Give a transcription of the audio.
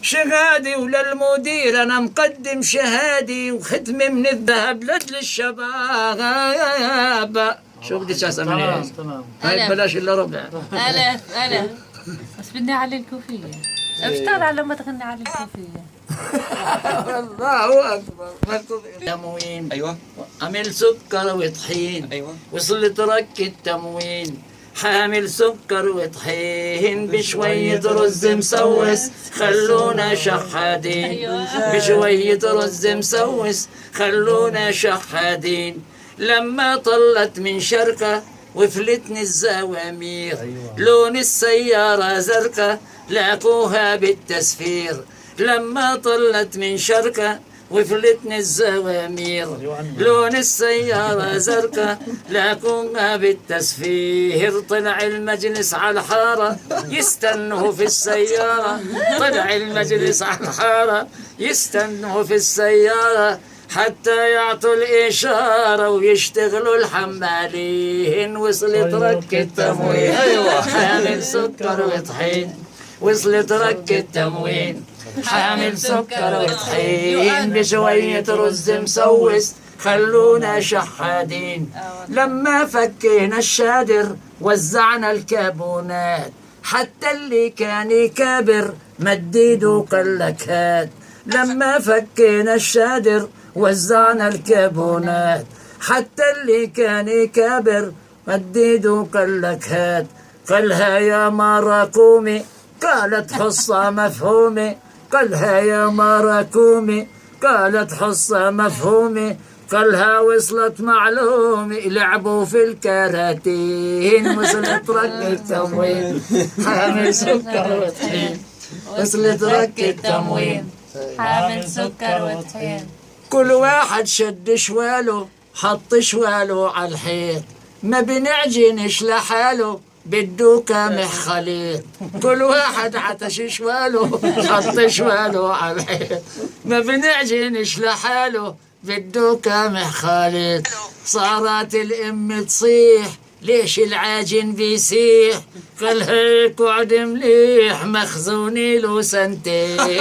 شهادي وللمدير انا مقدم شهادي وختم من الذهب لاجل الشباب. شو بدك اسمي؟ تمام. هاي بلاش الا ربع. ألف بس بدي على الكوفية. اشتغل على لما تغني على الكوفية. الله اكبر. تموين. ايوه. عمل سكر وطحين. ايوه. وصلت رك التموين. حامل سكر وطحين بشوية رز مسوس خلونا شحادين. بشوية رز مسوس خلونا شحادين. لما طلت من شرقة وفلتني الزوامير. لون السيارة زرقة لاقوها بالتسفير. لما طلت من شرقة وفلتني الزوامير. لون السيارة زرقاء لاقوها بالتسفير. طلع المجلس على الحارة يستنوا في السيارة. طلع المجلس على الحارة يستنوا في السيارة حتى يعطوا الإشارة ويشتغلوا الحمالين. وصلت رك التموين. ايوه. حامل سكر وطحين. وصلت رك التموين. حامل سكر وطحين بشوية رز مسوس خلونا شحادين. لما فكينا الشادر وزعنا الكابونات حتى اللي كان يكابر مد ايده وقال لك هات. لما فكينا الشادر وزعنا الكابونات حتى اللي كان يكابر مد ايده وقال لك هات. قالها يا مراكومي قالت حصة مفهومي. قالها يا مراكومي قالت حصة مفهومي. قالها وصلت معلومي لعبوا في الكراتين. وصلت رك التموين. حامل سكر وطحين. وصلت رك التموين. حامل سكر وطحين. كل واحد شد شواله حط شواله على الحيط. ما بنعجنش لحاله بدو كامح خليط. كل واحد عطش شواله حط شواله على الحيط. ما بنعجنش لحاله بدو كامح خليط. صارت الام تصيح ليش العاجن بيسيح. قال هيك وعد مليح مخزوني له سنتين.